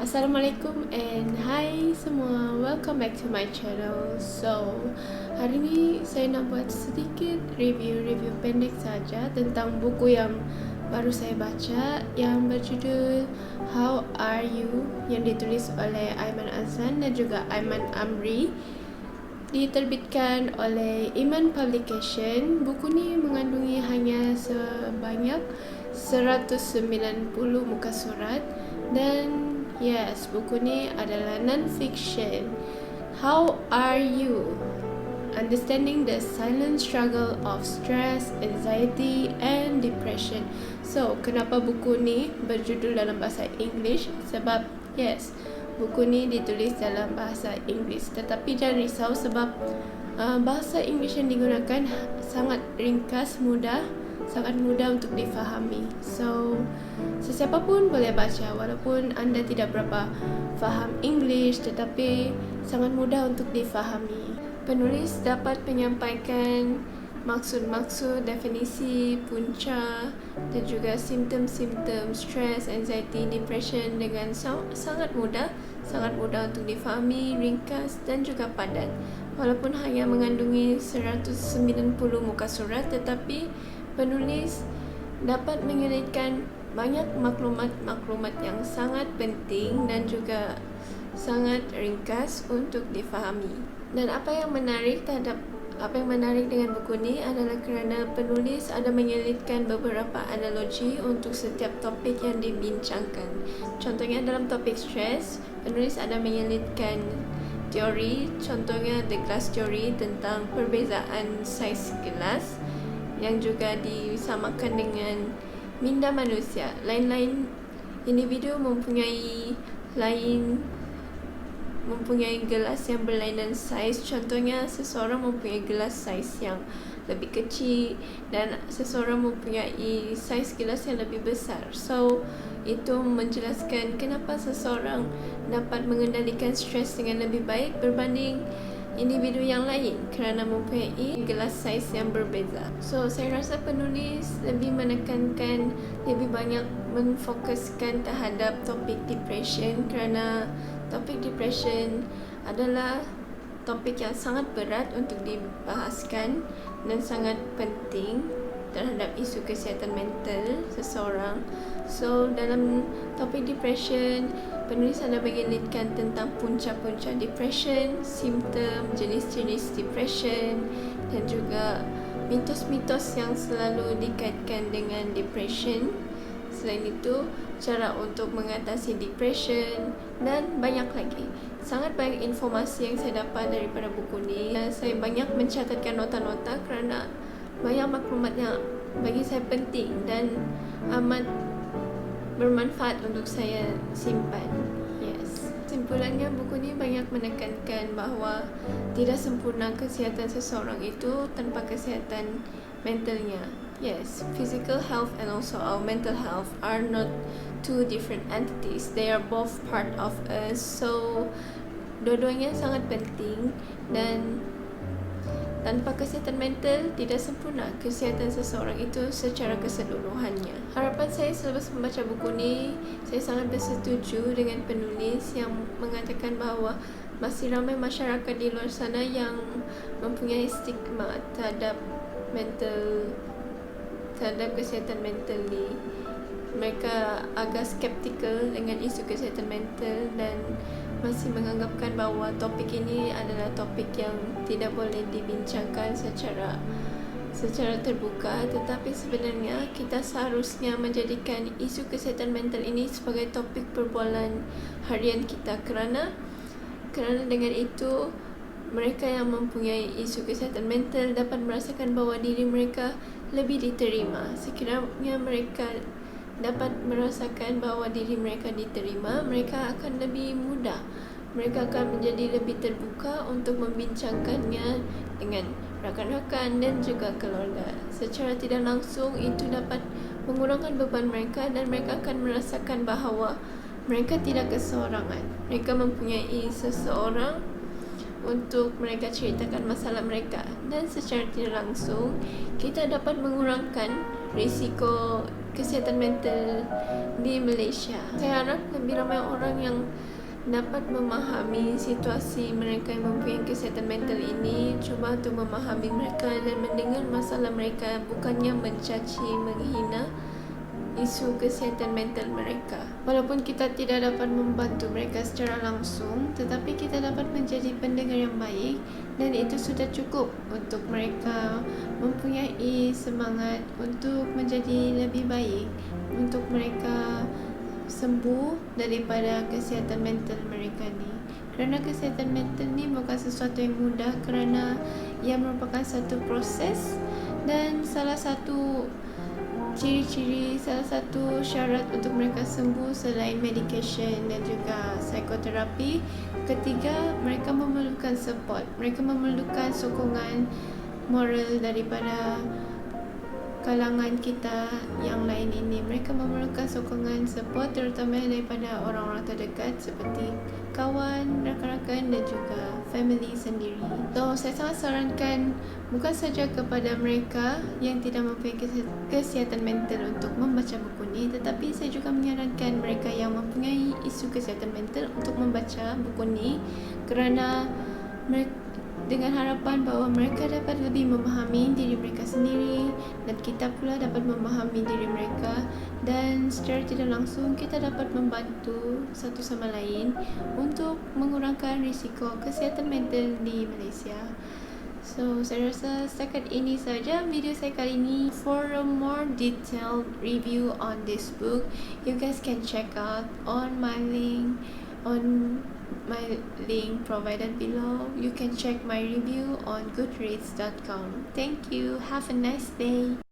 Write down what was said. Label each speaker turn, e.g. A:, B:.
A: Assalamualaikum and hi semua, welcome back to my channel. So, hari ni saya nak buat sedikit review pendek saja tentang buku yang baru saya baca yang berjudul How Are You, yang ditulis oleh Aiman Azlan dan juga Aiman Amri. Diterbitkan oleh Iman Publication. Buku ni mengandungi hanya sebanyak 190 muka surat dan yes, buku ni adalah non-fiction. How are you? Understanding the silent struggle of stress, anxiety and depression. So, kenapa buku ni berjudul dalam bahasa English? Sebab yes, buku ni ditulis dalam bahasa Inggeris. Tetapi jangan risau sebab bahasa Inggeris yang digunakan sangat ringkas, sangat mudah untuk difahami. So, sesiapa pun boleh baca walaupun anda tidak berapa faham English, tetapi sangat mudah untuk difahami. Penulis dapat menyampaikan maksud-maksud, definisi, punca dan juga simptom-simptom stres, anxiety, depression dengan sangat mudah untuk difahami, ringkas dan juga padat. Walaupun hanya mengandungi 190 muka surat, tetapi penulis dapat menyelitkan banyak maklumat yang sangat penting dan juga sangat ringkas untuk difahami. Dan apa yang menarik dengan buku ni adalah kerana penulis ada menyelitkan beberapa analogi untuk setiap topik yang dibincangkan. Contohnya dalam topik stres, penulis ada menyelitkan teori, contohnya The Glass Theory tentang perbezaan saiz gelas yang juga disamakan dengan minda manusia. Lain-lain individu mempunyai gelas yang berlainan saiz. Contohnya seseorang mempunyai gelas saiz yang lebih kecil dan seseorang mempunyai saiz gelas yang lebih besar. So, itu menjelaskan kenapa seseorang dapat mengendalikan stres dengan lebih baik berbanding individu yang lain kerana mempunyai gelas saiz yang berbeza. So, saya rasa penulis lebih menekankan, lebih banyak menfokuskan terhadap topik depression kerana topik depression adalah topik yang sangat berat untuk dibahaskan dan sangat penting terhadap isu kesihatan mental seseorang. So, dalam topik depression, penulis ada menyelitkan tentang punca-punca depression, simptom, jenis-jenis depression dan juga mitos-mitos yang selalu dikaitkan dengan depression. Selain itu, cara untuk mengatasi depression dan banyak lagi. Sangat banyak informasi yang saya dapat daripada buku ni. Saya banyak mencatatkan nota-nota kerana banyak maklumat yang bagi saya penting dan amat bermanfaat untuk saya simpan. Yes. Kesimpulannya, buku ni banyak menekankan bahawa tidak sempurna kesihatan seseorang itu tanpa kesihatan mentalnya. Yes, physical health and also our mental health are not two different entities. They are both part of us. So, dua-duanya sangat penting dan tanpa kesihatan mental tidak sempurna kesihatan seseorang itu secara keseluruhannya. Harapan saya selepas membaca buku ni, saya sangat bersetuju dengan penulis yang mengatakan bahawa masih ramai masyarakat di luar sana yang mempunyai stigma terhadap kesihatan mental ni. Mereka agak skeptikal dengan isu kesihatan mental dan masih menganggapkan bahawa topik ini adalah topik yang tidak boleh dibincangkan secara terbuka, tetapi sebenarnya kita seharusnya menjadikan isu kesihatan mental ini sebagai topik perbualan harian kita kerana dengan itu mereka yang mempunyai isu kesihatan mental dapat merasakan bahawa diri mereka lebih diterima. Sekiranya mereka dapat merasakan bahawa diri mereka diterima, mereka akan lebih mudah. Mereka akan menjadi lebih terbuka untuk membincangkannya dengan rakan-rakan dan juga keluarga. Secara tidak langsung, itu dapat mengurangkan beban mereka dan mereka akan merasakan bahawa mereka tidak keseorangan. Mereka mempunyai seseorang untuk mereka ceritakan masalah mereka, dan secara tidak langsung kita dapat mengurangkan risiko kesihatan mental di Malaysia. Saya harap lebih ramai orang yang dapat memahami situasi mereka yang mempunyai kesihatan mental ini, cuba untuk memahami mereka dan mendengar masalah mereka, bukannya mencaci, menghina isu kesihatan mental mereka. Walaupun kita tidak dapat membantu mereka secara langsung, tetapi kita dapat menjadi pendengar yang baik, dan itu sudah cukup untuk mereka mempunyai semangat untuk menjadi lebih baik, untuk mereka sembuh daripada kesihatan mental mereka ni. Kerana kesihatan mental ni bukan sesuatu yang mudah, kerana ia merupakan satu proses, dan salah satu ciri-ciri, salah satu syarat untuk mereka sembuh selain medication dan juga psikoterapi, ketiga, mereka memerlukan support, mereka memerlukan sokongan moral daripada kalangan kita yang lain ini. Mereka memerlukan sokongan support terutama daripada orang-orang terdekat seperti kawan, rakan-rakan dan juga family sendiri. So, saya sangat sarankan bukan saja kepada mereka yang tidak mempunyai kesihatan mental untuk membaca buku ini, tetapi saya juga menyarankan mereka yang mempunyai isu kesihatan mental untuk membaca buku ini, kerana dengan harapan bahawa mereka dapat lebih memahami diri mereka sendiri dan kita pula dapat memahami diri mereka, dan secara tidak langsung kita dapat membantu satu sama lain untuk mengurangkan risiko kesihatan mental di Malaysia. So, saya rasa setakat ini saja video saya kali ini. For a more detailed review on this book, you guys can check out on my link provided below. You can check my review on goodreads.com. Thank you. Have a nice day.